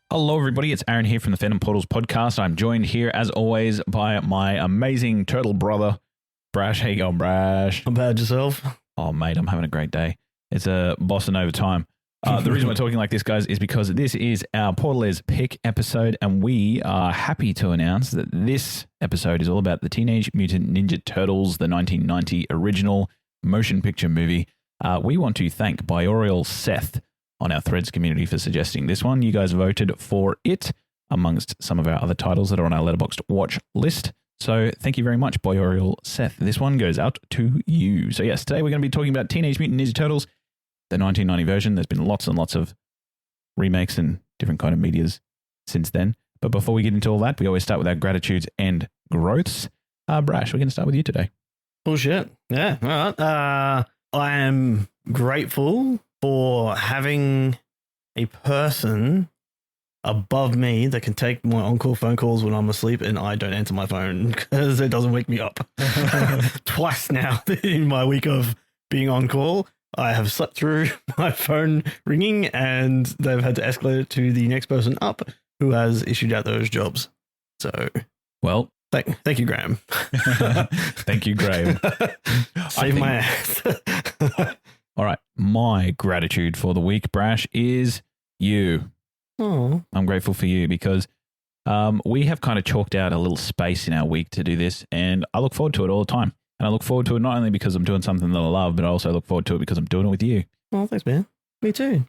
Hello, everybody. It's Aaron here from the Fandom Portals Podcast. I'm joined here, as always, by my amazing turtle brother, Brash. How you going, Brash? Not bad yourself? Oh, mate, I'm having a great day. It's a bossing over time. The reason we're talking like this, guys, is because this is our Portals Pick episode, and we are happy to announce that this episode is all about the Teenage Mutant Ninja Turtles, the 1990 original motion picture movie. We want to thank Biorial Seth on our Threads community for suggesting this one. You guys voted for it amongst some of our other titles that are on our Letterboxd watch list. So thank you very much, Biorial Seth. This one goes out to you. So yes, today we're going to be talking about Teenage Mutant Ninja Turtles, the 1990 version. There's been lots and lots of remakes and different kind of medias since then. But before we get into all that, we always start with our gratitudes and growths. Brash, we're going to start with you today. Bullshit. Yeah. All right. I am grateful for having a person above me that can take my on-call phone calls when I'm asleep and I don't answer my phone because it doesn't wake me up. Twice now in my week of being on call, I have slept through my phone ringing and they've had to escalate it to the next person up who has issued out those jobs. So, well, thank you, Graham. Thank you, Graham. Save my ass. All right. My gratitude for the week, Brash, is you. Oh, I'm grateful for you because we have kind of chalked out a little space in our week to do this, and I look forward to it all the time. And I look forward to it not only because I'm doing something that I love, but I also look forward to it because I'm doing it with you. oh, thanks, man. Me too.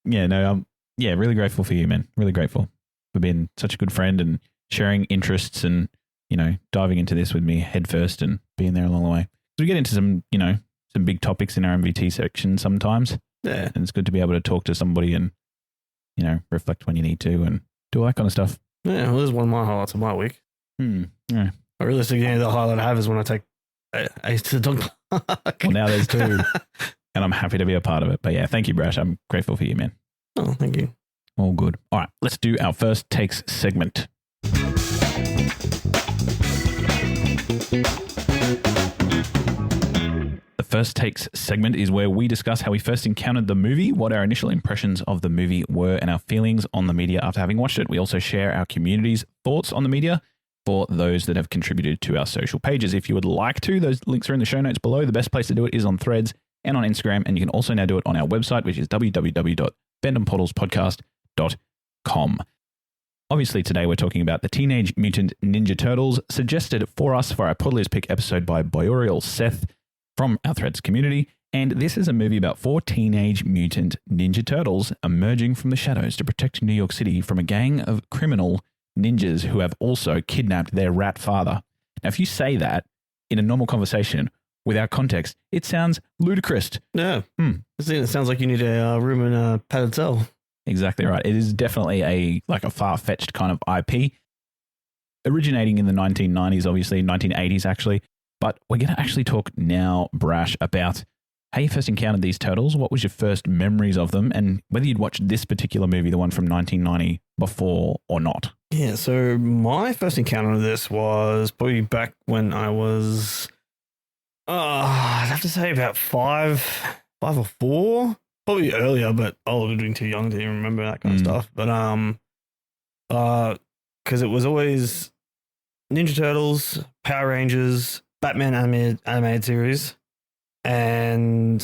Yeah, no, I'm really grateful for you, man. Really grateful for being such a good friend and sharing interests and, diving into this with me head first and being there along the way. So we get into some big topics in our MVT section sometimes. Yeah. And it's good to be able to talk to somebody and, reflect when you need to and do all that kind of stuff. Yeah, well, this is one of my highlights of my week. Yeah. But realistically, the highlight I have is when I take Ace to the dog park. Well, now there's two, and I'm happy to be a part of it. But yeah, thank you, Brash. I'm grateful for you, man. Oh, thank you. All good. All right, let's do our first takes segment. The first takes segment is where we discuss how we first encountered the movie, what our initial impressions of the movie were, and our feelings on the media after having watched it. We also share our community's thoughts on the media for those that have contributed to our social pages. If you would like to, those links are in the show notes below. The best place to do it is on Threads and on Instagram, and you can also now do it on our website, which is www.fandomportalspodcast.com. Obviously, today we're talking about the Teenage Mutant Ninja Turtles, suggested for us for our Portals Pick episode by Biorial Seth from our Threads community. And this is a movie about 4 Teenage Mutant Ninja Turtles emerging from the shadows to protect New York City from a gang of criminal ninjas who have also kidnapped their rat father. Now, if you say that in a normal conversation without context, it sounds ludicrous. Yeah. It sounds like you need a room in a padded cell. Exactly right. It is definitely a far-fetched kind of IP, originating in the 1990s, obviously 1980s actually. But we're going to actually talk now, Brash, about how you first encountered these turtles, what was your first memories of them, and whether you'd watched this particular movie, the one from 1990, before or not. Yeah, so my first encounter of this was probably back when I was, I'd have to say about five or 4, probably earlier, but I would have been too young to even remember that kind of stuff. But because it was always Ninja Turtles, Power Rangers, Batman animated series, and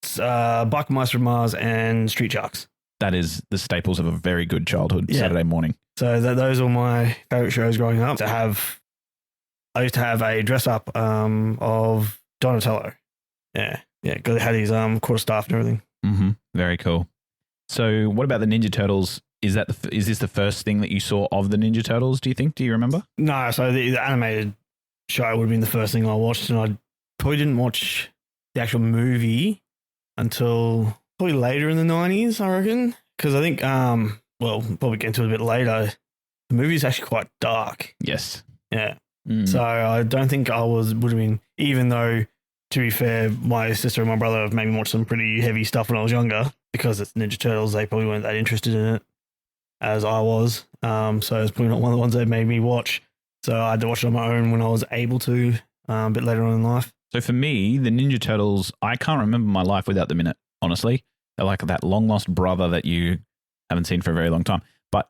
Biker Mice from Mars and Street Sharks. That is the staples of a very good childhood Saturday morning. So those were my favorite shows growing up. I used to have a dress up of Donatello. Yeah, because it had his quarterstaff and everything. Mm-hmm. Very cool. So, what about the Ninja Turtles? Is this the first thing that you saw of the Ninja Turtles? Do you think? Do you remember? No. So the animated show would have been the first thing I watched, and I probably didn't watch the actual movie until probably later in the 90s, I reckon. Because I think, probably get into it a bit later. The movie is actually quite dark. Yes. Yeah. So I don't think would have been, even though, to be fair, my sister and my brother have made me watch some pretty heavy stuff when I was younger. Because it's Ninja Turtles, they probably weren't that interested in it as I was. So it's probably not one of the ones they made me watch. So I had to watch it on my own when I was able to, a bit later on in life. So for me, the Ninja Turtles, I can't remember my life without them in it, honestly. They're like that long lost brother that you haven't seen for a very long time. But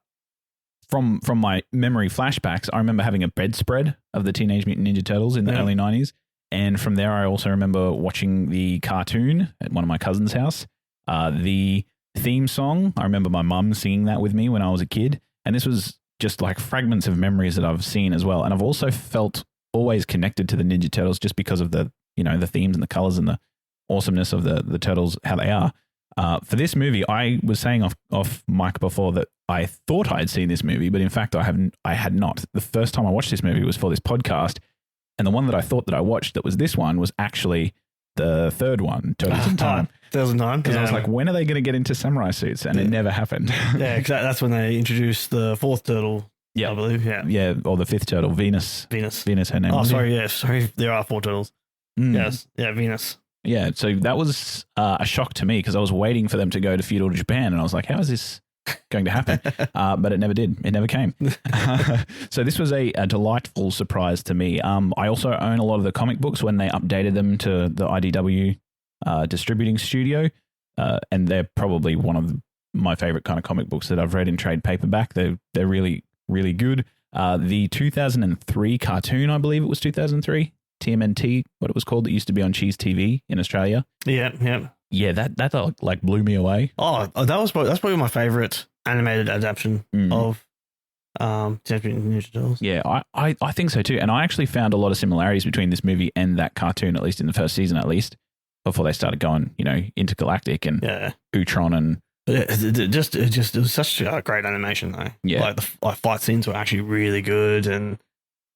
from my memory flashbacks, I remember having a bedspread of the Teenage Mutant Ninja Turtles in the early 90s. And from there, I also remember watching the cartoon at one of my cousin's house. The theme song, I remember my mum singing that with me when I was a kid. And this was just like fragments of memories that I've seen as well. And I've also felt always connected to the Ninja Turtles just because of the themes and the colors and the awesomeness of the Turtles, how they are. For this movie, I was saying off mic before that I thought I had seen this movie, but in fact, I had not. The first time I watched this movie was for this podcast. And the one that I thought that I watched that was this one was actually the third one, Turtles in Time. Turtles in Time. Because I was like, when are they going to get into samurai suits? And it never happened. Yeah, exactly. That's when they introduced the fourth turtle, I believe. Yeah. Yeah, or the fifth turtle, Venus. Venus, her name. Oh, sorry. Yeah, sorry. There are 4 turtles. Yes. Yeah, Venus. Yeah, so that was a shock to me because I was waiting for them to go to feudal Japan and I was like, how is this going to happen? But it never did. It never came. So this was a delightful surprise to me. I also own a lot of the comic books when they updated them to the IDW distributing studio. And they're probably one of my favorite kind of comic books that I've read in trade paperback. They're really, really good. The 2003 cartoon, I believe it was 2003. TMNT, what it was called, that used to be on Cheese TV in Australia. Yeah. Yeah, that like blew me away. Oh, that's probably my favorite animated adaptation of Teenage Mutant Ninja Turtles. Yeah, I think so too. And I actually found a lot of similarities between this movie and that cartoon, at least in the first season, before they started going, intergalactic and Utron and. It was such a great animation though. Yeah, like the fight scenes were actually really good and.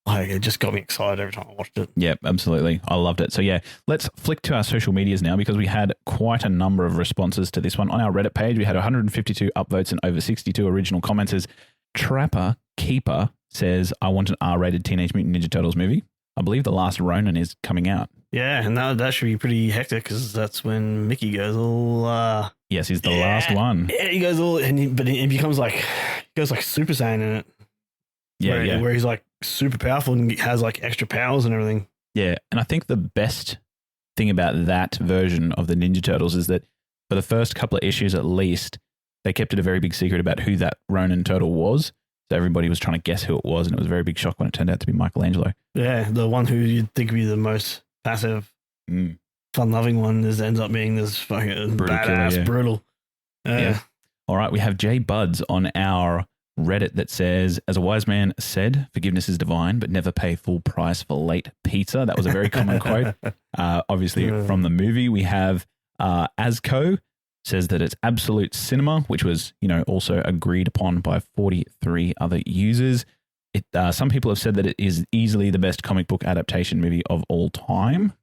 Like, it just got me excited every time I watched it. Yeah, absolutely. I loved it. So yeah, let's flick to our social medias now because we had quite a number of responses to this one. On our Reddit page, we had 152 upvotes and over 62 original commenters. Trapper Keeper says, I want an R-rated Teenage Mutant Ninja Turtles movie. I believe The Last Ronin is coming out. Yeah, and that should be pretty hectic because that's when Mickey goes all... yes, he's the last one. Yeah, he goes all... but he becomes like... He goes like Super Saiyan in it. Yeah, where he's like super powerful and has like extra powers and everything. Yeah, and I think the best thing about that version of the Ninja Turtles is that for the first couple of issues at least, they kept it a very big secret about who that Ronin turtle was. So everybody was trying to guess who it was, and it was a very big shock when it turned out to be Michelangelo. Yeah, the one who you'd think would be the most passive, fun-loving one ends up being this fucking badass, killer, brutal. Yeah. All right, we have Jay Buds on our Reddit that says, as a wise man said, forgiveness is divine, but never pay full price for late pizza. That was a very common quote, obviously from the movie. We have Asco says that it's absolute cinema, which was, also agreed upon by 43 other users. Some people have said that it is easily the best comic book adaptation movie of all time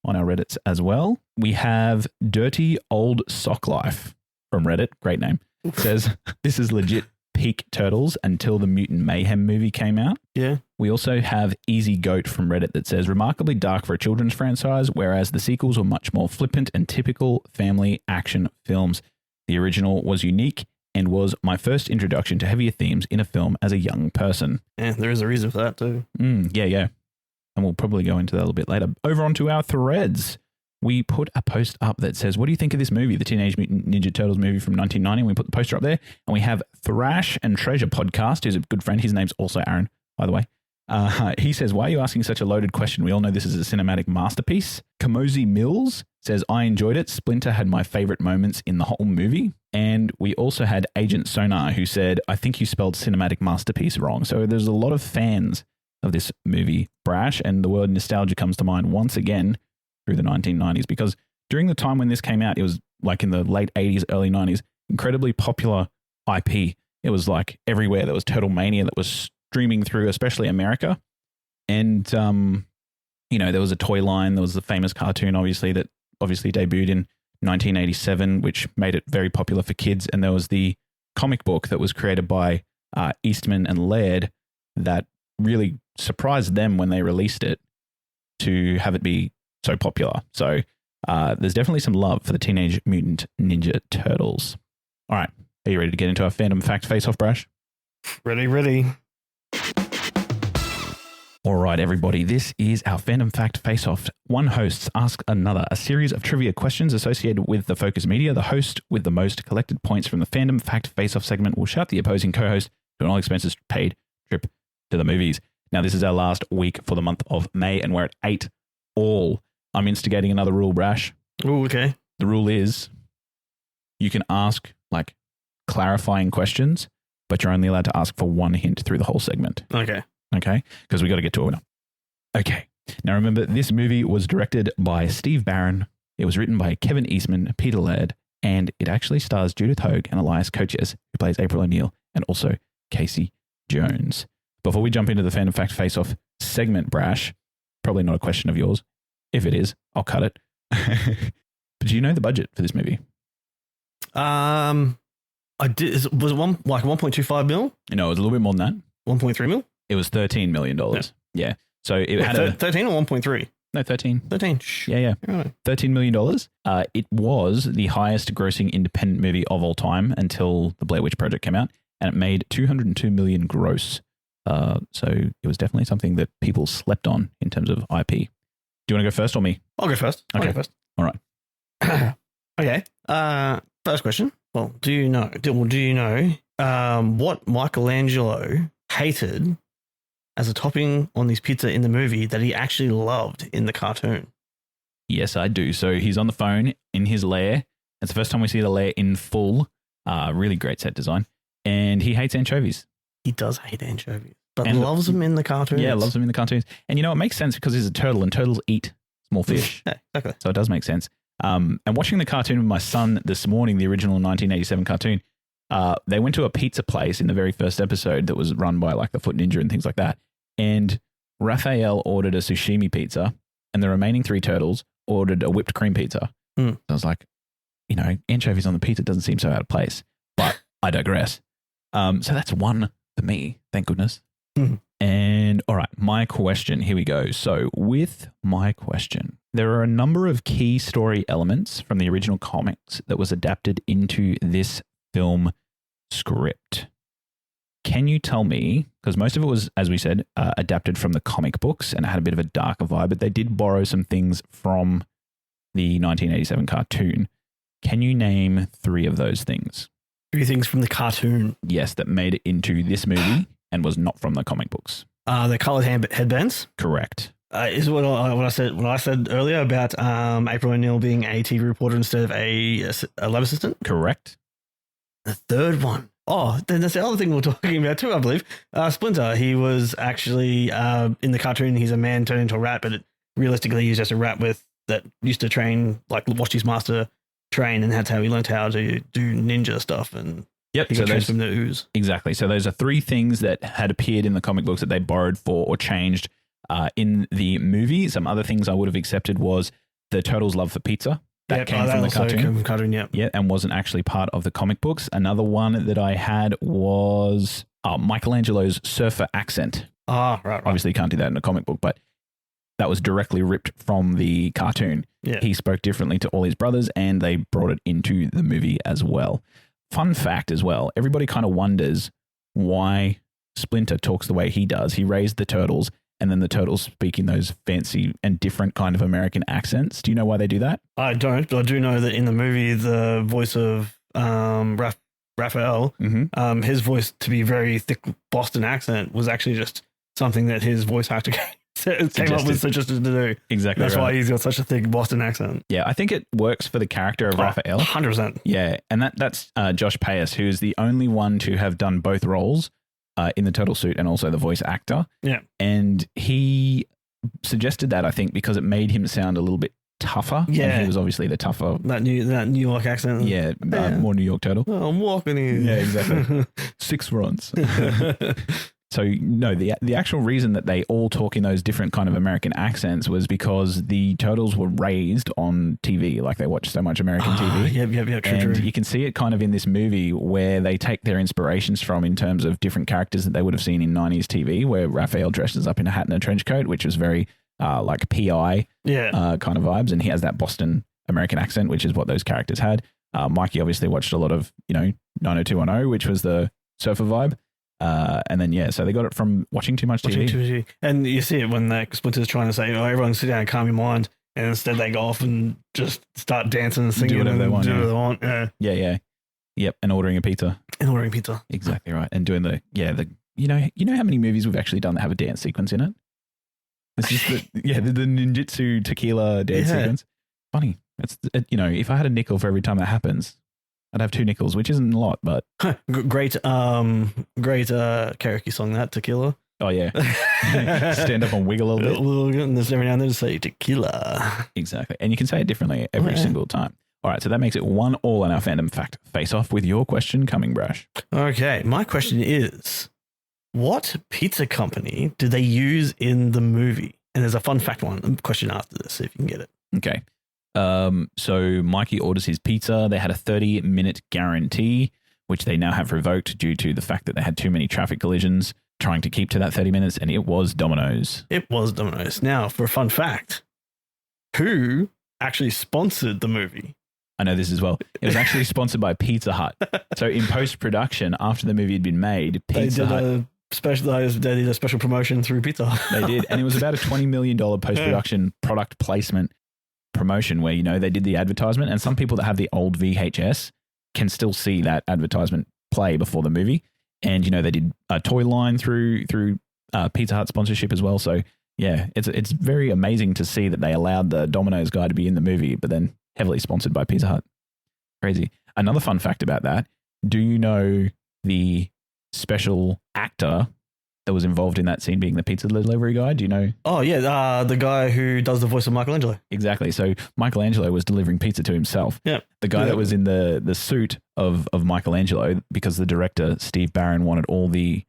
on our Reddits as well. We have Dirty Old Sock Life from Reddit, great name, says, this is legit peak Turtles until the Mutant Mayhem movie came out. Yeah. We also have Easy Goat from Reddit that says, remarkably dark for a children's franchise, whereas the sequels were much more flippant and typical family action films. The original was unique and was my first introduction to heavier themes in a film as a young person. Yeah, there is a reason for that too. Yeah. And we'll probably go into that a little bit later. Over onto our threads. We put a post up that says, what do you think of this movie, the Teenage Mutant Ninja Turtles movie from 1990? And we put the poster up there. And we have Thrash and Treasure Podcast, who's a good friend. His name's also Aaron, by the way. He says, why are you asking such a loaded question? We all know this is a cinematic masterpiece. Kamosi Mills says, I enjoyed it. Splinter had my favorite moments in the whole movie. And we also had Agent Sonar, who said, I think you spelled cinematic masterpiece wrong. So there's a lot of fans of this movie, Brash, and the word nostalgia comes to mind once again through the 1990s, because during the time when this came out, it was like in the late 80s, early 90s, incredibly popular IP. It was like everywhere. There was Turtle Mania that was streaming through, especially America. And, there was a toy line. There was the famous cartoon, obviously, that obviously debuted in 1987, which made it very popular for kids. And there was the comic book that was created by Eastman and Laird that really surprised them when they released it to have it be so popular. So there's definitely some love for the Teenage Mutant Ninja Turtles. All right. Are you ready to get into our fandom fact face-off, Brash? Ready. All right, everybody, this is our Fandom Fact Face-Off. One host asks another a series of trivia questions associated with the focus media. The host with the most collected points from the Fandom Fact Face-Off segment will shout the opposing co-host to an all-expenses-paid trip to the movies. Now, this is our last week for the month of May, and we're at 8 all. I'm instigating another rule, Brash. Oh, okay. The rule is you can ask, like, clarifying questions, but you're only allowed to ask for one hint through the whole segment. Okay. Okay, because we got to get to it now. Okay, now remember, this movie was directed by Steve Barron. It was written by Kevin Eastman, Peter Laird, and it actually stars Judith Hogue and Elias Coaches, who plays April O'Neil, and also Casey Jones. Before we jump into the Fandom Fact Face-Off segment, Brash, probably not a question of yours. If it is, I'll cut it. But do you know the budget for this movie? I did. Was it 1.25 mil? No, it was a little bit more than that. 1.3 mil? It was $13 million. Yeah. So it had 13 or 1.3? No, 13. 13. Yeah. Right. $13 million. It was the highest grossing independent movie of all time until the Blair Witch Project came out, and it made $202 million gross. So it was definitely something that people slept on in terms of IP. Do you want to go first or me? I'll go first. Okay. All right. Okay. First question. Well, do you know what Michelangelo hated as a topping on his pizza in the movie that he actually loved in the cartoon? Yes, I do. So he's on the phone in his lair. It's the first time we see the lair in full. Really great set design. And he hates anchovies. He does hate anchovies, but and loves them in the cartoons. Yeah, loves them in the cartoons. And you know, it makes sense because he's a turtle and turtles eat small fish. Yeah, exactly. So it does make sense. And watching the cartoon with my son this morning, the original 1987 cartoon, they went to a pizza place in the very first episode that was run by like the Foot Ninja and things like that. And Raphael ordered a sashimi pizza and the remaining 3 turtles ordered a whipped cream pizza. So I was like, you know, anchovies on the pizza doesn't seem so out of place, but I digress. So that's one for me, thank goodness. And all right, my question, here we go. So with my question, there are a number of key story elements from the original comics that was adapted into this film script. Can you tell me, because most of it was, as we said, adapted from the comic books and it had a bit of a darker vibe, but they did borrow some things from the 1987 cartoon. Can you name 3 of those things? 3 things from the cartoon? Yes, that made it into this movie and was not from the comic books. The colored headbands? Correct. Is what I said earlier about April O'Neil being a TV reporter instead of a lab assistant? Correct. The third one. Oh, then that's the other thing we're talking about too, I believe. Splinter, he was actually, in the cartoon, he's a man turned into a rat, but realistically he's just a rat that used to train, like watched his master train, and that's how he learned how to do ninja stuff. And yep, he got trained from the ooze. Exactly. So those are 3 things that had appeared in the comic books that they borrowed for or changed in the movie. Some other things I would have accepted was the turtles' love for pizza. That came from the cartoon. Yeah, and wasn't actually part of the comic books. Another one that I had was Michelangelo's surfer accent. Right. Obviously, you can't do that in a comic book, but that was directly ripped from the cartoon. Yeah. He spoke differently to all his brothers, and they brought it into the movie as well. Fun fact as well, everybody kind of wonders why Splinter talks the way he does. He raised the turtles, and then the turtles speak in those fancy and different kind of American accents. Do you know why they do that? I don't, but I do know that in the movie, the voice of Raphael, his voice to be very thick Boston accent was actually just something that his voice actor came up with suggested to do. Exactly. That's why he's got such a thick Boston accent. Yeah, I think it works for the character of Raphael. 100%. Yeah, and that's Josh Payas, who is the only one to have done both roles in the turtle suit and also the voice actor. Yeah. And he suggested that, I think, because it made him sound a little bit tougher. Yeah. And he was obviously the tougher. That New York accent. Yeah, more New York turtle. Oh, I'm walking in. Yeah, exactly. 6 runs. So, no, the actual reason that they all talk in those different kind of American accents was because the turtles were raised on TV, like they watched so much American TV. Yep, true. True. You can see it kind of in this movie where they take their inspirations from in terms of different characters that they would have seen in 90s TV, where Raphael dresses up in a hat and a trench coat, which was very like PI kind of vibes. And he has that Boston American accent, which is what those characters had. Mikey obviously watched a lot of, 90210, which was the surfer vibe. And then, so they got it from watching too much TV. And you see it when Splinter's trying to say, everyone sit down and calm your mind. And instead they go off and just start dancing and singing. Do whatever they want. Do whatever they want. Yeah. Yep. And ordering a pizza. Exactly right. And doing you know how many movies we've actually done that have a dance sequence in it? This is the ninjutsu tequila dance sequence. Funny. It's if I had a nickel for every time that happens, I'd have 2 nickels, which isn't a lot, but great karaoke song, that tequila. Oh yeah, stand up and wiggle a little bit. And there's every now and then to say tequila. Exactly, and you can say it differently every single time. All right, so that makes it 1-1 on our fandom fact face off with your question coming, Brash. Okay, my question is, what pizza company do they use in the movie? And there's a fun fact question after this, see if you can get it. Okay. So Mikey orders his pizza. They had a 30-minute guarantee, which they now have revoked due to the fact that they had too many traffic collisions trying to keep to that 30 minutes, and it was Domino's. Now, for a fun fact, who actually sponsored the movie? I know this as well. It was actually sponsored by Pizza Hut. So in post-production, after the movie had been made, Pizza Hut... They did a special promotion through Pizza Hut. They did, and it was about a $20 million post-production product placement promotion where, they did the advertisement, and some people that have the old VHS can still see that advertisement play before the movie. And, they did a toy line through Pizza Hut sponsorship as well. So, yeah, it's very amazing to see that they allowed the Domino's guy to be in the movie, but then heavily sponsored by Pizza Hut. Crazy. Another fun fact about that, do you know the special actor that was involved in that scene being the pizza delivery guy? Do you know? Oh, yeah. The guy who does the voice of Michelangelo. Exactly. So Michelangelo was delivering pizza to himself. Yeah. The guy that was in the suit of Michelangelo, because the director, Steve Barron, wanted all the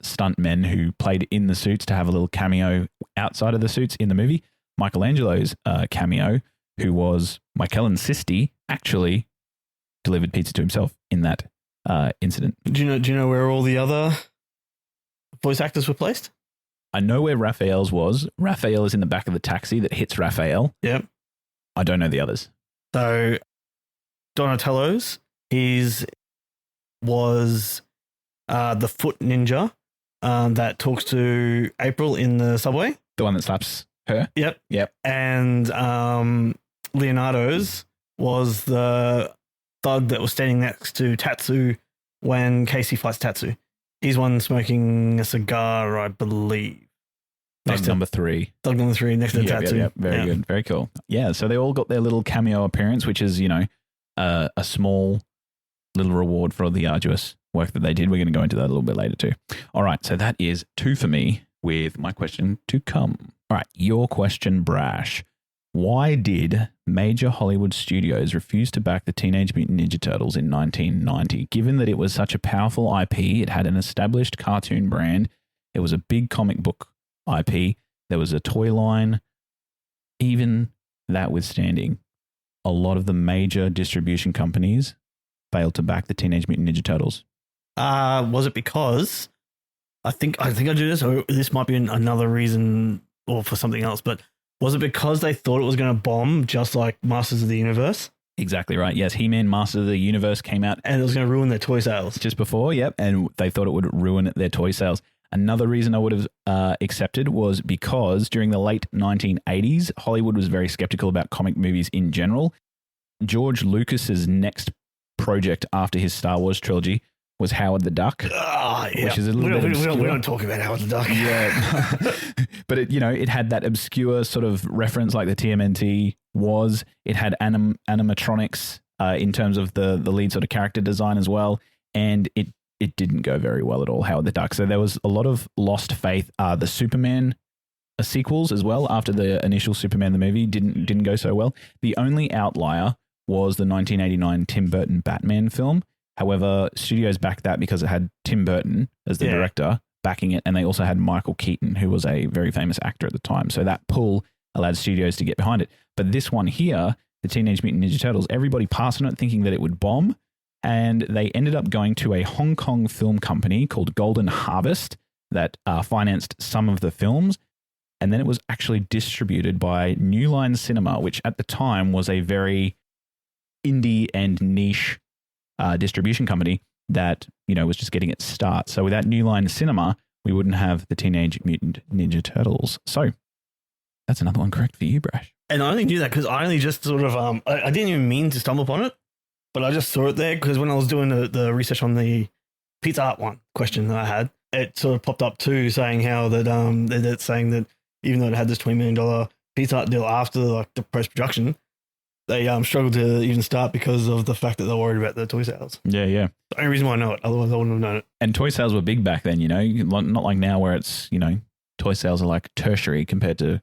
stunt men who played in the suits to have a little cameo outside of the suits in the movie. Michelangelo's cameo, who was Michelin Sisti, actually delivered pizza to himself in that incident. Do you know where all the other voice actors were placed? I know where Raphael's was. Raphael is in the back of the taxi that hits Raphael. Yep. I don't know the others. So Donatello's, was the foot ninja that talks to April in the subway. The one that slaps her? Yep. And Leonardo's was the thug that was standing next to Tatsu when Casey fights Tatsu. He's one smoking a cigar, I believe. Thug number 3 next to Tatsu. Yeah, very good. Very cool. Yeah, so they all got their little cameo appearance, which is, a small little reward for all the arduous work that they did. We're going to go into that a little bit later too. All right, so that is 2 for me with my question to come. All right, your question, Brash. Why did major Hollywood studios refuse to back the Teenage Mutant Ninja Turtles in 1990? Given that it was such a powerful IP, it had an established cartoon brand, it was a big comic book IP, there was a toy line, even that withstanding, a lot of the major distribution companies failed to back the Teenage Mutant Ninja Turtles. Was it because, I think I do this, or this might be another reason or for something else, but was it because they thought it was going to bomb just like Masters of the Universe? Exactly right. Yes, He-Man Masters of the Universe came out. And it was going to ruin their toy sales. Just before, yep. And they thought it would ruin their toy sales. Another reason I would have accepted was because during the late 1980s, Hollywood was very skeptical about comic movies in general. George Lucas's next project after his Star Wars trilogy was Howard the Duck, which is a little bit obscure. We don't talk about Howard the Duck. Yeah. But it had that obscure sort of reference like the TMNT was. It had animatronics in terms of the lead sort of character design as well. And it didn't go very well at all, Howard the Duck. So there was a lot of lost faith. The Superman sequels as well, after the initial Superman the movie, didn't go so well. The only outlier was the 1989 Tim Burton Batman film. However, studios backed that because it had Tim Burton as the director backing it, and they also had Michael Keaton, who was a very famous actor at the time. So that pull allowed studios to get behind it. But this one here, the Teenage Mutant Ninja Turtles, everybody passed on it thinking that it would bomb, and they ended up going to a Hong Kong film company called Golden Harvest that financed some of the films, and then it was actually distributed by New Line Cinema, which at the time was a very indie and niche distribution company, that, was just getting its start. So without New Line Cinema, we wouldn't have the Teenage Mutant Ninja Turtles. So that's another one correct for you, Brash. And I only knew that because I only just sort of, I didn't even mean to stumble upon it, but I just saw it there because when I was doing the research on the Pizza Hut one question that I had, it sort of popped up too, saying how that it's saying that even though it had this $20 million Pizza Hut deal after like the post production, they struggled to even start because of the fact that they're worried about the toy sales. Yeah, yeah. The only reason why I know it, otherwise I wouldn't have known it. And toy sales were big back then, not like now where it's, toy sales are like tertiary compared to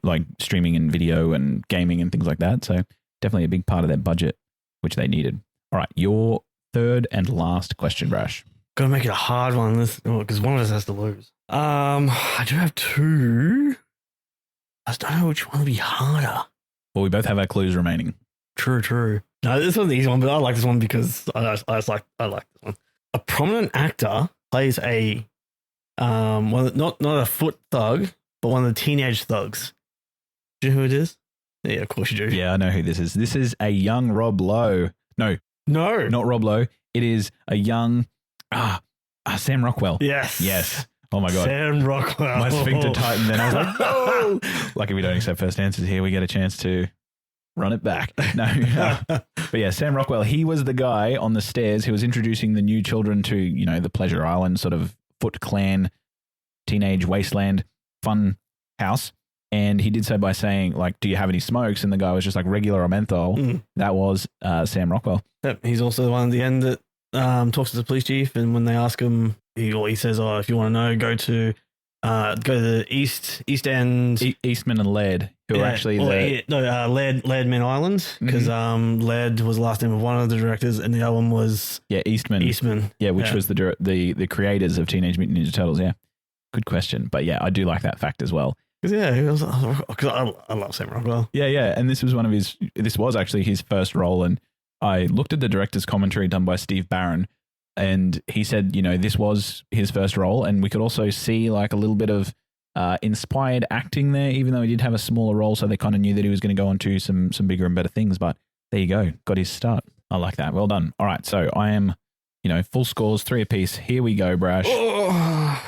like streaming and video and gaming and things like that. So definitely a big part of their budget, which they needed. All right, your third and last question, Brash. Gotta make it a hard one because one of us has to lose. I do have two. I just don't know which one would be harder. Well, we both have our clues remaining. True. No, this one's the easy one, but I like this one because I like this one. A prominent actor plays a not a foot thug, but one of the teenage thugs. Do you know who it is? Yeah, of course you do. Yeah, I know who this is. This is a young Rob Lowe. No, not Rob Lowe. It is a young Sam Rockwell. Yes. Oh my God. Sam Rockwell. My sphincter tightened and I was like, no. Lucky we don't accept first answers here. We get a chance to run it back. No. But yeah, Sam Rockwell, he was the guy on the stairs who was introducing the new children to, the Pleasure Island sort of Foot Clan, teenage wasteland fun house. And he did so by saying, like, do you have any smokes? And the guy was just like, regular or menthol. That was Sam Rockwell. Yep. He's also the one at the end that talks to the police chief. And when they ask him, he says, if you want to know, go to the East End. Eastman and Laird, who are actually Lairdman Island, because Laird was the last name of one of the directors, and the other one was Eastman. Yeah, which was the creators of Teenage Mutant Ninja Turtles. Yeah, good question, but yeah, I do like that fact as well. Because I love Sam Rockwell. Yeah, and this was actually his first role, and I looked at the director's commentary done by Steve Barron. And he said, this was his first role, and we could also see like a little bit of inspired acting there, even though he did have a smaller role. So they kind of knew that he was going to go on to some bigger and better things. But there you go, got his start. I like that. Well done. All right, so I am, full scores, 3 apiece. Here we go, Brash.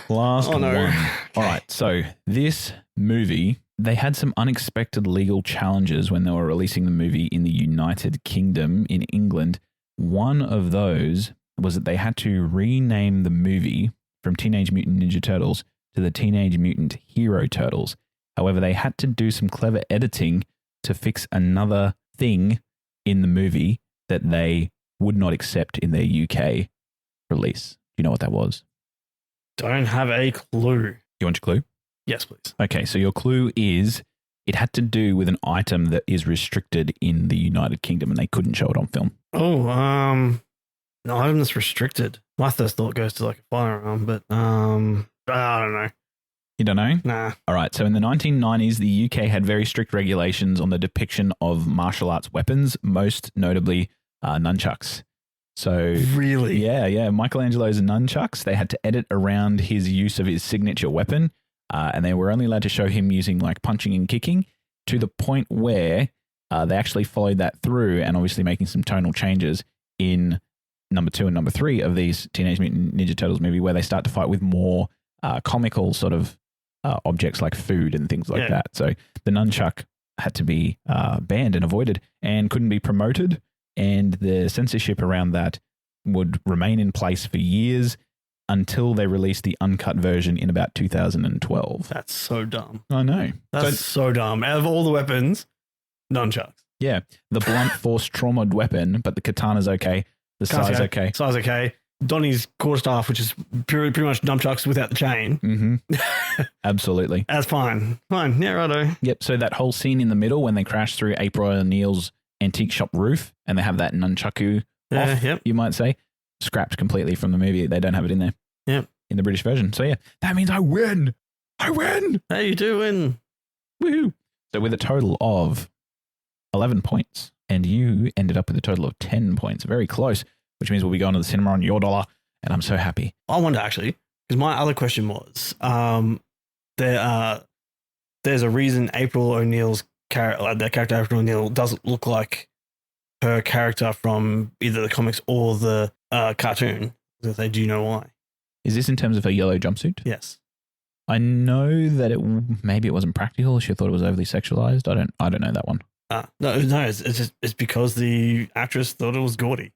Last one. All right, so this movie, they had some unexpected legal challenges when they were releasing the movie in the United Kingdom in England. One of those was that they had to rename the movie from Teenage Mutant Ninja Turtles to the Teenage Mutant Hero Turtles. However, they had to do some clever editing to fix another thing in the movie that they would not accept in their UK release. Do you know what that was? Don't have a clue. You want your clue? Yes, please. Okay, so your clue is it had to do with an item that is restricted in the United Kingdom and they couldn't show it on film. An item that's restricted. My first thought goes to like a firearm, but I don't know. You don't know? Nah. All right. So in the 1990s, the UK had very strict regulations on the depiction of martial arts weapons, most notably nunchucks. So really? Yeah. Michelangelo's nunchucks, they had to edit around his use of his signature weapon, and they were only allowed to show him using like punching and kicking to the point where they actually followed that through and obviously making some tonal changes in number 2 and number 3 of these Teenage Mutant Ninja Turtles movie, where they start to fight with more comical sort of objects like food and things like that. So the nunchuck had to be banned and avoided and couldn't be promoted. And the censorship around that would remain in place for years until they released the uncut version in about 2012. That's so dumb. I know. That's so dumb. Out of all the weapons, nunchucks. Yeah. The blunt force trauma weapon, but the katana's okay. The size okay. Size okay. Donnie's quarterstaff, which is pretty much nunchucks without the chain. Mm-hmm. Absolutely. That's fine. Fine. Yeah, righto. Yep. So that whole scene in the middle when they crash through April O'Neil's antique shop roof and they have that nunchaku off, you might say, scrapped completely from the movie. They don't have it in there. Yep. In the British version. So yeah, that means I win. Hey, you do win. Woohoo. So with a total of 11 points, and you ended up with a total of 10 points. Very close, which means we'll be going to the cinema on your dollar, and I'm so happy. I wonder, actually, because my other question was, there's a reason April O'Neil's character April O'Neil doesn't look like her character from either the comics or the cartoon. Do you know why? Is this in terms of a yellow jumpsuit? Yes. I know that maybe it wasn't practical. She thought it was overly sexualized. I don't know that one. No, it's because the actress thought it was gaudy.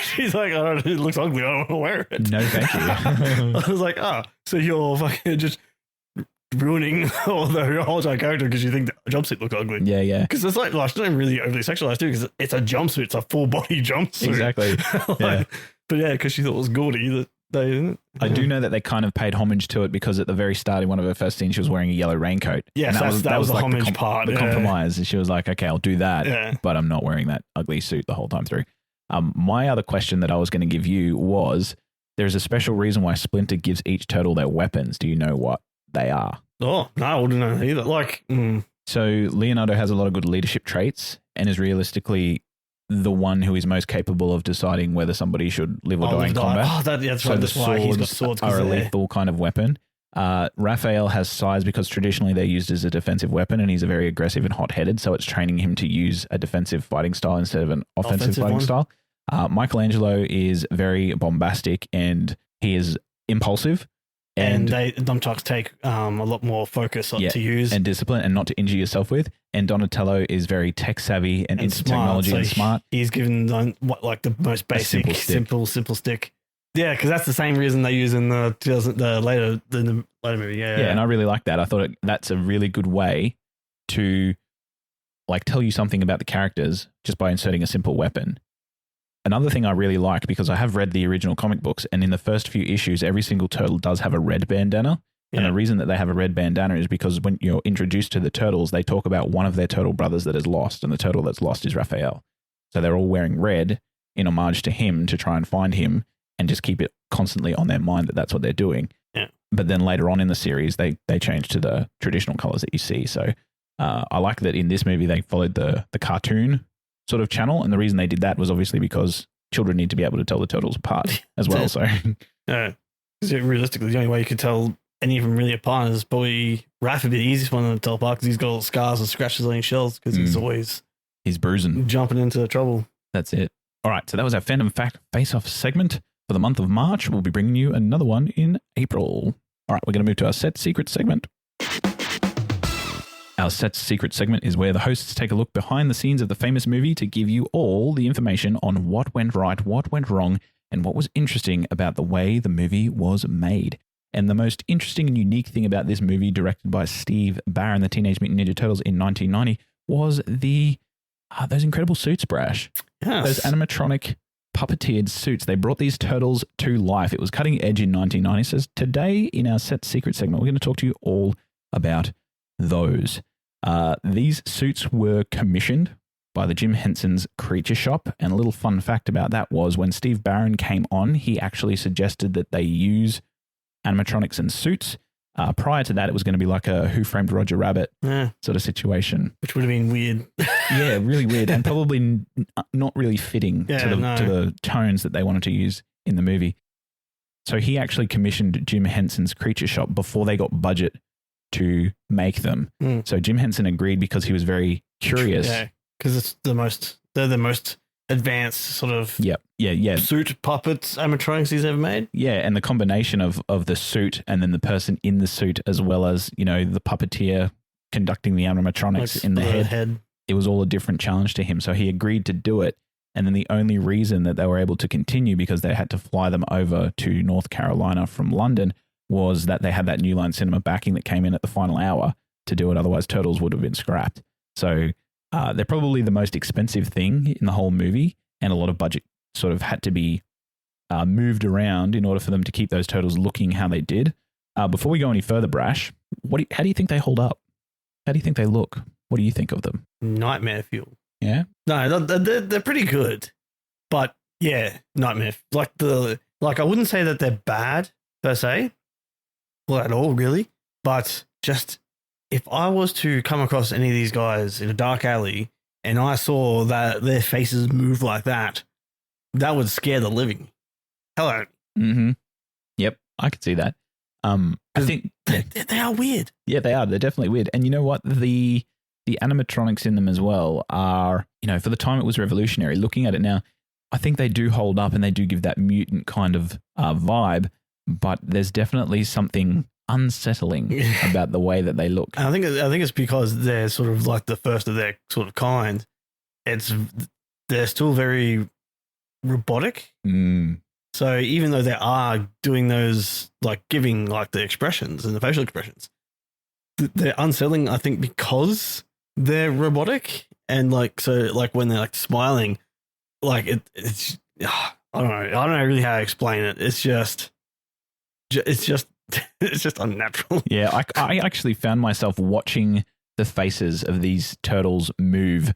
She's like, it looks ugly. I don't want to wear it. No, thank you. I was like, so you're fucking just ruining the whole entire character because you think the jumpsuit looks ugly. Yeah. Because it's like, it's not really overly sexualized too, because it's a jumpsuit. It's a full body jumpsuit. Exactly. Yeah. But yeah, because she thought it was gaudy. I do know that they kind of paid homage to it because at the very start in one of her first scenes, she was wearing a yellow raincoat. Yes, that was the like homage part. The compromise. And she was like, okay, I'll do that, but I'm not wearing that ugly suit the whole time through. My other question that I was going to give you was, there's a special reason why Splinter gives each turtle their weapons. Do you know what they are? Oh, no, I wouldn't know either. So Leonardo has a lot of good leadership traits and is realistically the one who is most capable of deciding whether somebody should live or die in combat. That's right. That's why he's got swords. Are a lethal kind of weapon. Raphael has size because traditionally they're used as a defensive weapon, and he's a very aggressive and hot-headed, so it's training him to use a defensive fighting style instead of an offensive fighting style. Michelangelo is very bombastic and he is impulsive. And nunchucks take a lot more focus to use. And discipline and not to injure yourself with. And Donatello is very tech-savy and into technology and smart. He's given the most basic, simple stick. Yeah, because that's the same reason they use in the later movie. Yeah, and I really like that. I thought that's a really good way to tell you something about the characters just by inserting a simple weapon. Another thing I really like, because I have read the original comic books, and in the first few issues, every single turtle does have a red bandana. Yeah. And the reason that they have a red bandana is because when you're introduced to the turtles, they talk about one of their turtle brothers that is lost, and the turtle that's lost is Raphael. So they're all wearing red in homage to him to try and find him and just keep it constantly on their mind that that's what they're doing. Yeah. But then later on in the series, they change to the traditional colors that you see. So I like that in this movie, they followed the cartoon sort of channel, and the reason they did that was obviously because children need to be able to tell the turtles apart as well. So realistically, the only way you could tell any of them really apart is probably Raph would be the easiest one to tell apart because he's got all scars and scratches on his shells because he's bruising, jumping into trouble. That's it. All right, so that was our Fandom Fact Face-Off segment for the month of March. We'll be bringing you another one in April. All right, we're going to move to our Set Secret segment. Our Set Secret segment is where the hosts take a look behind the scenes of the famous movie to give you all the information on what went right, what went wrong, and what was interesting about the way the movie was made. And the most interesting and unique thing about this movie, directed by Steve Barron, the Teenage Mutant Ninja Turtles in 1990, was those incredible suits, Brash. Yes. Those animatronic puppeteered suits. They brought these turtles to life. It was cutting edge in 1990. So today in our Set Secret segment, we're going to talk to you all about those. These suits were commissioned by the Jim Henson's Creature Shop, and a little fun fact about that was when Steve Barron came on, he actually suggested that they use animatronics and suits. Prior to that, it was going to be like a Who Framed Roger Rabbit sort of situation. Which would have been weird. Yeah, really weird, and probably not really fitting to the tones that they wanted to use in the movie. So he actually commissioned Jim Henson's Creature Shop before they got budget to make them. So Jim Henson agreed because he was very curious. Yeah, because they're the most advanced sort of suit puppets animatronics he's ever made. Yeah, and the combination of the suit and then the person in the suit, as well as the puppeteer conducting the animatronics in the head. It was all a different challenge to him, so he agreed to do it. And then the only reason that they were able to continue, because they had to fly them over to North Carolina from London, was that they had that New Line Cinema backing that came in at the final hour to do it. Otherwise, Turtles would have been scrapped. So they're probably the most expensive thing in the whole movie, and a lot of budget sort of had to be moved around in order for them to keep those turtles looking how they did. Before we go any further, Brash, how do you think they hold up? How do you think they look? What do you think of them? Nightmare fuel. Yeah? No, they're pretty good. But yeah, nightmare. I wouldn't say that they're bad per se. Well, at all, really. But just if I was to come across any of these guys in a dark alley and I saw that their faces move like that, that would scare the living hell out of me. Mm-hmm. Yep, I could see that. I think they are weird. Yeah, they are. They're definitely weird. And you know what? The animatronics in them as well are, for the time it was revolutionary. Looking at it now, I think they do hold up and they do give that mutant kind of vibe, but there's definitely something unsettling about the way that they look. I think it's because they're sort of like the first of their sort of kind. They're still very robotic. So even though they are doing those, like giving like the expressions and the facial expressions, they're unsettling, I think, because they're robotic. And like, so like when they're like smiling, like it's I don't know really how to explain it. It's just unnatural. Yeah, I actually found myself watching the faces of these turtles move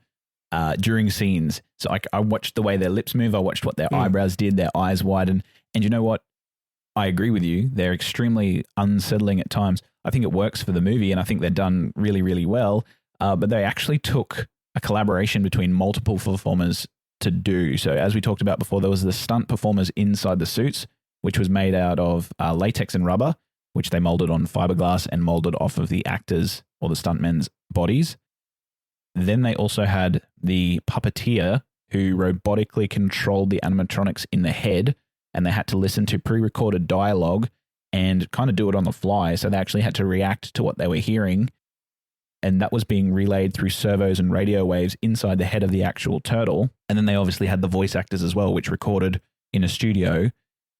during scenes. So I watched the way their lips move. I watched what their eyebrows did, their eyes widen. And you know what? I agree with you. They're extremely unsettling at times. I think it works for the movie, and I think they're done really, really well. But they actually took a collaboration between multiple performers to do. So as we talked about before, there was the stunt performers inside the suits, which was made out of latex and rubber, which they molded on fiberglass and molded off of the actors or the stuntmen's bodies. Then they also had the puppeteer who robotically controlled the animatronics in the head, and they had to listen to pre-recorded dialogue and kind of do it on the fly. So they actually had to react to what they were hearing, and that was being relayed through servos and radio waves inside the head of the actual turtle. And then they obviously had the voice actors as well, which recorded in a studio,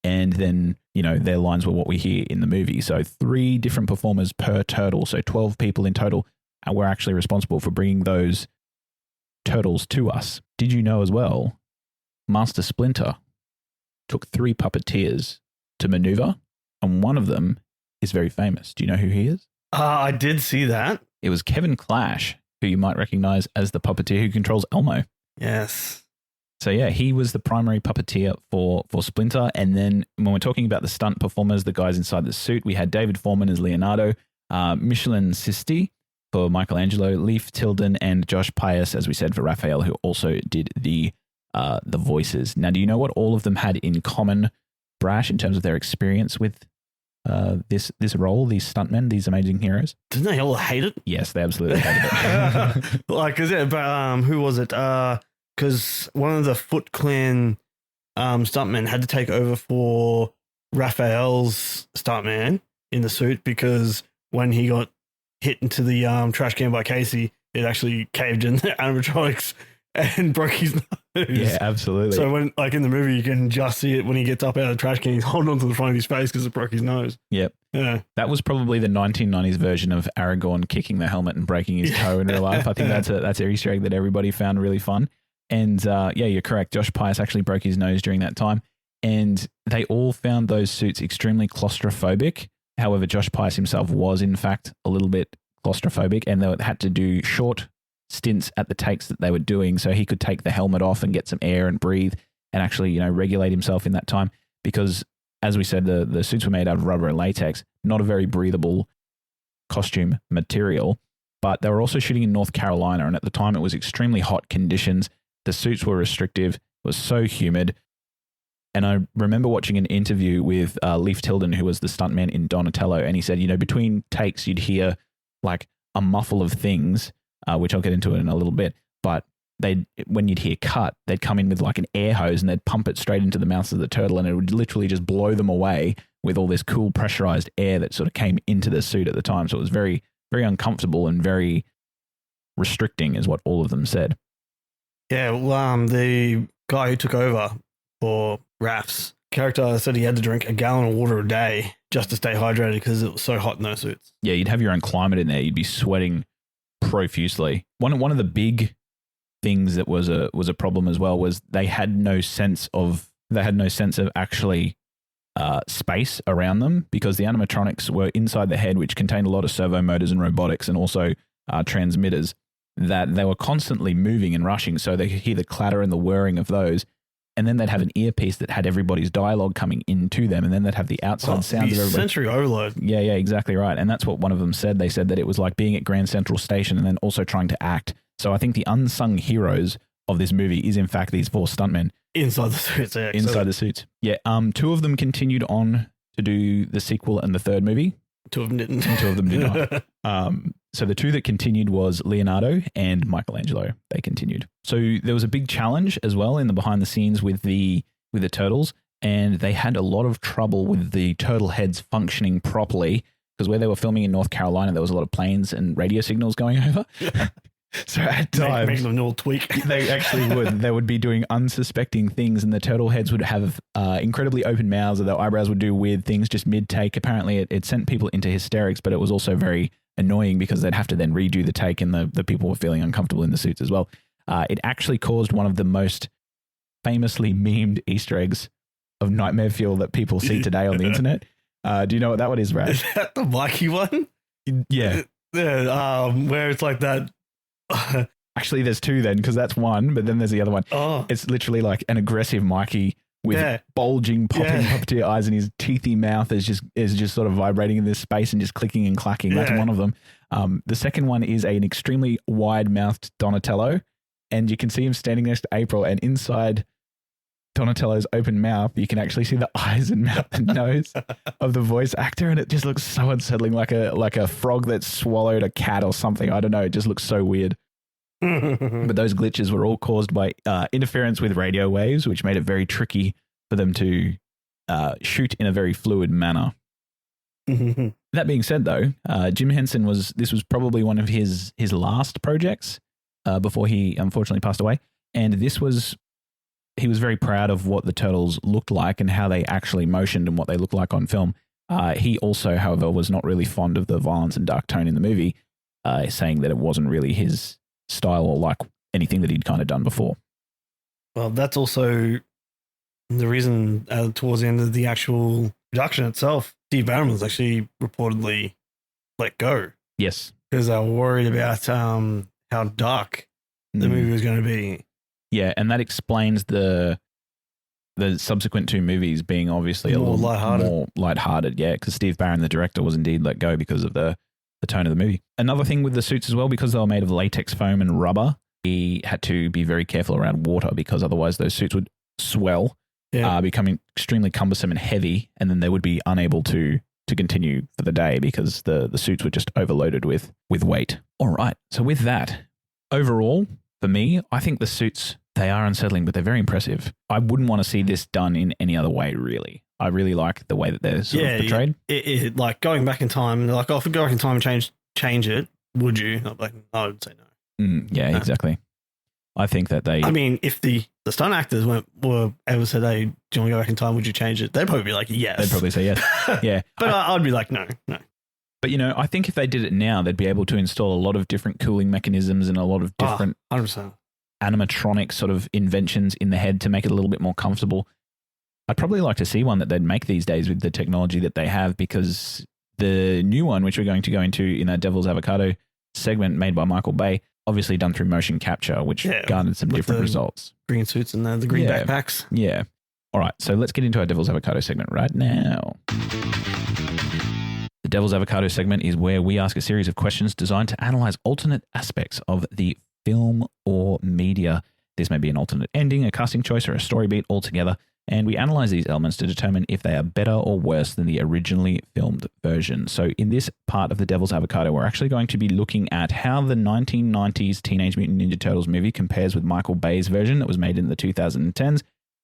and then, you know, their lines were what we hear in the movie. So 3 different performers per turtle, so 12 people in total, and we're actually responsible for bringing those turtles to us. Did you know as well, Master Splinter took 3 puppeteers to maneuver, and one of them is very famous. Do you know who he is? I did see that. It was Kevin Clash, who you might recognize as the puppeteer who controls Elmo. Yes. So yeah, he was the primary puppeteer for Splinter. And then when we're talking about the stunt performers, the guys inside the suit, we had David Foreman as Leonardo, Michelin Sisti for Michelangelo, Leif Tilden, and Josh Pius, as we said, for Raphael, who also did the voices. Now, do you know what all of them had in common, Brash, in terms of their experience with this role, these stuntmen, these amazing heroes? Didn't they all hate it? Yes, they absolutely hated it. Like, who was it? Because one of the Foot Clan stuntmen had to take over for Raphael's stuntman in the suit, because when he got hit into the trash can by Casey, it actually caved in the animatronics and broke his nose. Yeah, absolutely. So when, like in the movie, you can just see it when he gets up out of the trash can, he's holding onto the front of his face because it broke his nose. Yep. Yeah. That was probably the 1990s version of Aragorn kicking the helmet and breaking his toe in real life. I think that's an Easter egg that everybody found really fun. And yeah, you're correct. Josh Pius actually broke his nose during that time. And they all found those suits extremely claustrophobic. However, Josh Pius himself was, in fact, a little bit claustrophobic, and they had to do short stints at the takes that they were doing so he could take the helmet off and get some air and breathe and actually, you know, regulate himself in that time. Because, as we said, the suits were made out of rubber and latex, not a very breathable costume material. But they were also shooting in North Carolina, and at the time it was extremely hot conditions. The suits were restrictive. It was so humid. And I remember watching an interview with Leif Tilden, who was the stuntman in Donatello, and he said, you know, between takes, you'd hear like a muffle of things, which I'll get into in a little bit. But when you'd hear cut, they'd come in with like an air hose and they'd pump it straight into the mouths of the turtle, and it would literally just blow them away with all this cool pressurized air that sort of came into the suit at the time. So it was very, very uncomfortable and very restricting, is what all of them said. Yeah, well, the guy who took over for Raph's character said he had to drink a gallon of water a day just to stay hydrated because it was so hot in those suits. Yeah, you'd have your own climate in there. You'd be sweating profusely. One of the big things that was a problem as well was they had no sense of actually space around them, because the animatronics were inside the head, which contained a lot of servo motors and robotics and also transmitters, that they were constantly moving and rushing. So they could hear the clatter and the whirring of those. And then they'd have an earpiece that had everybody's dialogue coming into them. And then they'd have the outside sounds of everybody. Sensory overload. Yeah, exactly right. And that's what one of them said. They said that it was like being at Grand Central Station and then also trying to act. So I think the unsung heroes of this movie is in fact these 4 stuntmen. Inside the suits. Yeah, inside the suits. Yeah. 2 of them continued on to do the sequel and the third movie. 2 of them didn't. And 2 of them did not. So the two that continued was Leonardo and Michelangelo. They continued. So there was a big challenge as well in the behind the scenes with the turtles, and they had a lot of trouble with the turtle heads functioning properly because where they were filming in North Carolina, there was a lot of planes and radio signals going over. So at times, making them all tweak. They actually would. They would be doing unsuspecting things, and the turtle heads would have incredibly open mouths, or their eyebrows would do weird things just mid-take. Apparently, it sent people into hysterics, but it was also very annoying because they'd have to then redo the take, and the people were feeling uncomfortable in the suits as well. It actually caused one of the most famously memed Easter eggs of Nightmare Fuel that people see today on the internet. Do you know what that one is, Brad? Is that the Mikey one? Yeah. Yeah. Where it's like that. Actually, there's two then, because that's one, but then there's the other one. Oh. It's literally like an aggressive Mikey with bulging, popping puppeteer eyes, and his teethy mouth is just sort of vibrating in this space and just clicking and clacking. Yeah. That's one of them. The second one is an extremely wide-mouthed Donatello, and you can see him standing next to April, and inside Donatello's open mouth, you can actually see the eyes and mouth and nose of the voice actor, and it just looks so unsettling, like a frog that swallowed a cat or something. I don't know. It just looks so weird. But those glitches were all caused by interference with radio waves, which made it very tricky for them to shoot in a very fluid manner. That being said, though, Jim Henson was probably one of his last projects before he unfortunately passed away, and he was very proud of what the turtles looked like and how they actually motioned and what they looked like on film. He also, however, was not really fond of the violence and dark tone in the movie, saying that it wasn't really his style or like anything that he'd kind of done before. Well, that's also the reason towards the end of the actual production itself, Steve Barron was actually reportedly let go. Yes. Because they were worried about how dark the movie was going to be. Yeah, and that explains the subsequent two movies being obviously a little more lighthearted. Yeah, because Steve Barron, the director, was indeed let go because of the tone of the movie. Another thing with the suits as well, because they were made of latex foam and rubber, he had to be very careful around water because otherwise those suits would swell, becoming extremely cumbersome and heavy, and then they would be unable to continue for the day because the suits were just overloaded with weight. All right, so with that, overall, for me, I think the suits, they are unsettling, but they're very impressive. I wouldn't want to see this done in any other way, really. I really like the way that they're sort of portrayed. It, like going back in time, like, oh, if we go back in time and change it, would you? I'm like, I would say no. Yeah, exactly. I think that I mean, if the stunt actors were ever said, hey, do you want to go back in time? Would you change it? They'd probably be like, yes. They'd probably say yes. Yeah. But I'd be like, no. But, I think if they did it now, they'd be able to install a lot of different cooling mechanisms and a lot of different 100%. animatronic sort of inventions in the head to make it a little bit more comfortable. I'd probably like to see one that they'd make these days with the technology that they have, because the new one, which we're going to go into in our Devil's Avocado segment made by Michael Bay, obviously done through motion capture, which garnered some different results. Green suits and the green backpacks. Yeah. All right. So let's get into our Devil's Avocado segment right now. The Devil's Avocado segment is where we ask a series of questions designed to analyze alternate aspects of the film or media. This may be an alternate ending, a casting choice, or a story beat altogether, and we analyze these elements to determine if they are better or worse than the originally filmed version. So in this part of the Devil's Avocado, we're actually going to be looking at how the 1990s Teenage Mutant Ninja Turtles movie compares with Michael Bay's version that was made in the 2010s,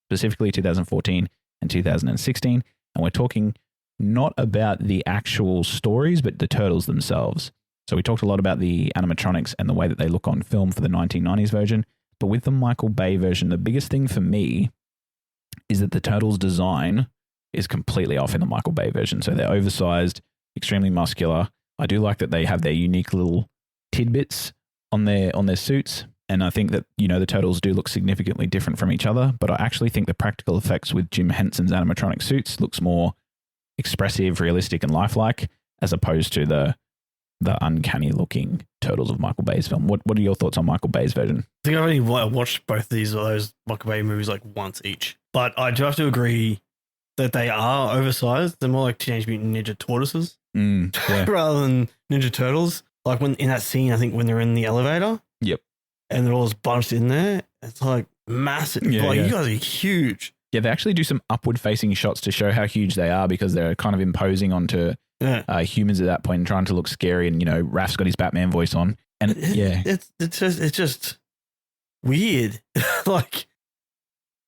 specifically 2014 and 2016. And we're talking not about the actual stories, but the turtles themselves. So we talked a lot about the animatronics and the way that they look on film for the 1990s version. But with the Michael Bay version, the biggest thing for me is that the turtles' design is completely off in the Michael Bay version. So they're oversized, extremely muscular. I do like that they have their unique little tidbits on their suits. And I think that, the turtles do look significantly different from each other. But I actually think the practical effects with Jim Henson's animatronic suits looks more expressive, realistic, and lifelike, as opposed to the uncanny looking turtles of Michael Bay's film. What are your thoughts on Michael Bay's version? I think I've only watched both those Michael Bay movies like once each, but I do have to agree that they are oversized. They're more like Teenage Mutant Ninja Tortoises rather than Ninja Turtles. Like when in that scene, I think when they're in the elevator, and they're all just bunched in there, it's like massive. You guys are huge. Yeah, they actually do some upward facing shots to show how huge they are, because they're kind of imposing onto humans at that point and trying to look scary. And, Raph's got his Batman voice on. And it's just weird. Like,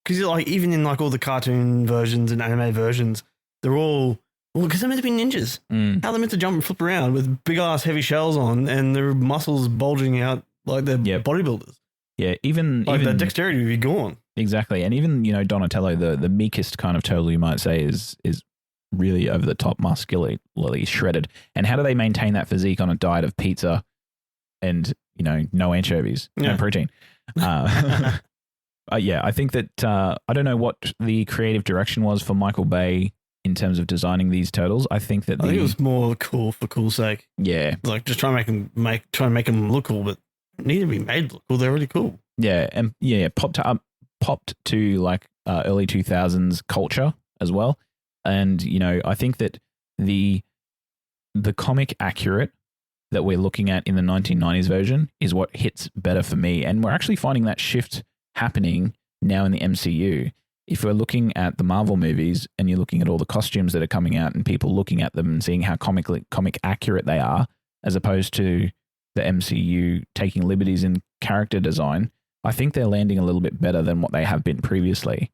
because even in like all the cartoon versions and anime versions, they're all, because they're meant to be ninjas. How are they meant to jump and flip around with big ass heavy shells on and their muscles bulging out like they're bodybuilders? Yeah, even their dexterity would be gone. Exactly. And even, Donatello, the meekest kind of turtle, you might say, is really over the top, muscularly shredded. And how do they maintain that physique on a diet of pizza and, no anchovies, no protein? I think that I don't know what the creative direction was for Michael Bay in terms of designing these turtles. I think it was more cool for cool's sake. Yeah, like just try and make them look cool, but need to be made look cool. They're really cool. Yeah, and popped to like early 2000s culture as well. And I think that the comic accurate that we're looking at in the 1990s version is what hits better for me. And we're actually finding that shift happening now in the MCU. If we're looking at the Marvel movies and you're looking at all the costumes that are coming out and people looking at them and seeing how comic accurate they are, as opposed to the MCU taking liberties in character design, I think they're landing a little bit better than what they have been previously,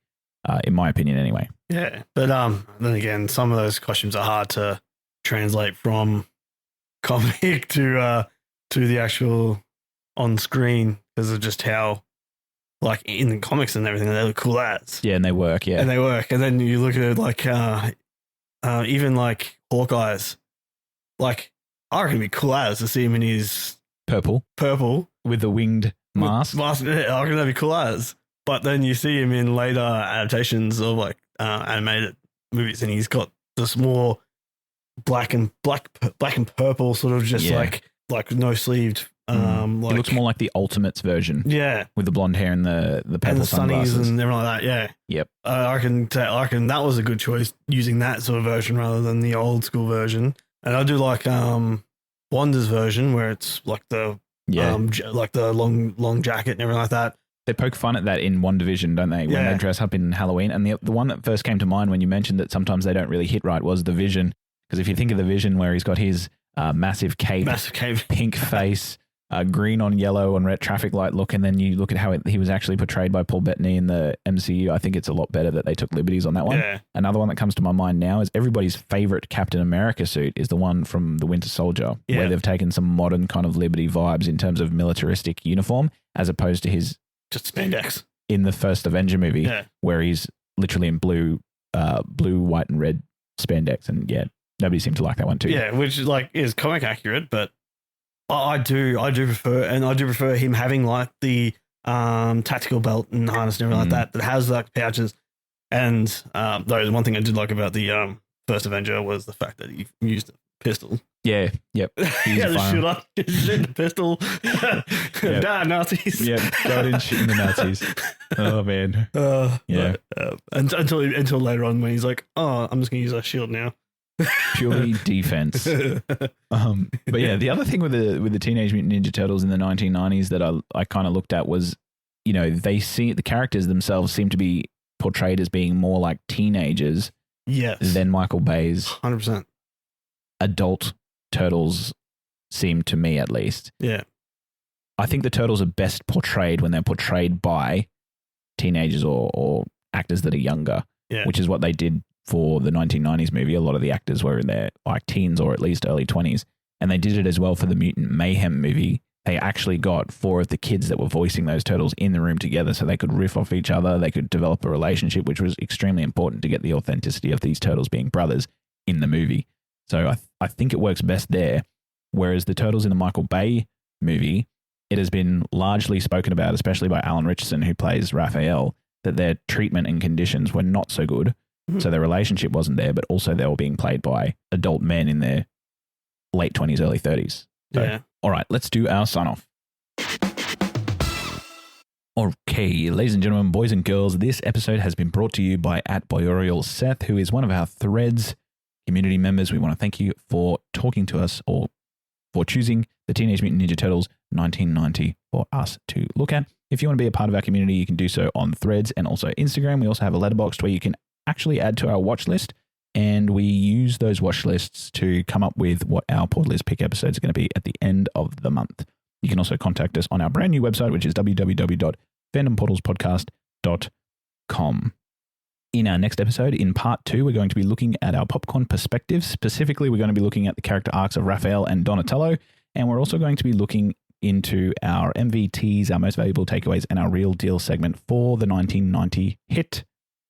in my opinion anyway. Yeah, but then again, some of those costumes are hard to translate from comic to the actual on screen because of just how, like in the comics and everything, they look cool as. Yeah, and they work. Yeah, and they work. And then you look at it like even like Hawkeye's, like I reckon it'd be cool as to see him in his purple with the winged mask. I reckon that'd be cool as. But then you see him in later adaptations of like animated movies, and he's got this more black and purple sort of just like no sleeved. Like, it looks more like the Ultimates version. Yeah, with the blonde hair and the purple and the sunglasses sunnies and everything like that. Yeah. Yep. I reckon that was a good choice using that sort of version rather than the old school version. And I do like Wanda's version where it's like the like the long jacket and everything like that. They poke fun at that in WandaVision, don't they? When they dress up in Halloween. And the one that first came to mind when you mentioned that sometimes they don't really hit right was the Vision. Because if you think of the Vision where he's got his massive cape, pink face, green on yellow and red traffic light look, and then you look at how he was actually portrayed by Paul Bettany in the MCU, I think it's a lot better that they took liberties on that one. Yeah. Another one that comes to my mind now is everybody's favorite Captain America suit is the one from the Winter Soldier, where they've taken some modern kind of Liberty vibes in terms of militaristic uniform, as opposed to his just spandex in the first Avenger movie, where he's literally in blue, white, and red spandex, and nobody seemed to like that one too. Yeah, which is comic accurate, but I do prefer him having like the tactical belt and harness and everything like that has like pouches. And though the one thing I did like about the first Avenger was the fact that he used a pistol. Yeah, yep. He had a shooter, shoot the pistol. Die, Nazis. Yep, go in shooting the Nazis. Oh man. Until later on when he's like, oh, I'm just gonna use a shield now. Purely defense. But yeah, the other thing with the Teenage Mutant Ninja Turtles in the 1990s that I kind of looked at was, the characters themselves seem to be portrayed as being more like teenagers than Michael Bay's 100% adult turtles seem to me, at least. Yeah. I think the turtles are best portrayed when they're portrayed by teenagers or actors that are younger, which is what they did for the 1990s movie. A lot of the actors were in their like teens or at least early 20s. And they did it as well for the Mutant Mayhem movie. They actually got 4 of the kids that were voicing those turtles in the room together so they could riff off each other. They could develop a relationship, which was extremely important to get the authenticity of these turtles being brothers in the movie. So I think it works best there. Whereas the turtles in the Michael Bay movie, it has been largely spoken about, especially by Alan Richardson, who plays Raphael, that their treatment and conditions were not so good. So their relationship wasn't there, but also they were being played by adult men in their late 20s, early 30s. So, all right, let's do our sign-off. Okay, ladies and gentlemen, boys and girls, this episode has been brought to you by @Boyorial who is one of our Threads community members. We want to thank you for talking to us or for choosing the Teenage Mutant Ninja Turtles 1990 for us to look at. If you want to be a part of our community, you can do so on Threads and also Instagram. We also have a letterbox where you can actually add to our watch list. And we use those watch lists to come up with what our Portal Is Pick episodes are going to be at the end of the month. You can also contact us on our brand new website, which is www.fandomportalspodcast.com. In our next episode, in part 2, we're going to be looking at our popcorn perspectives. Specifically, we're going to be looking at the character arcs of Raphael and Donatello, and we're also going to be looking into our MVTs, our most valuable takeaways, and our real deal segment for the 1990 hit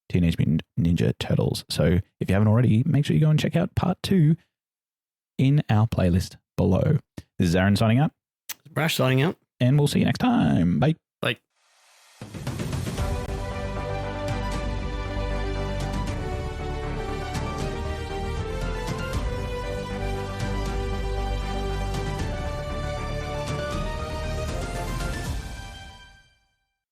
Teenage Mutant Ninja Turtles. So if you haven't already, make sure you go and check out part 2 in our playlist below. This is Aaron signing out. Brash signing out. And we'll see you next time. Bye.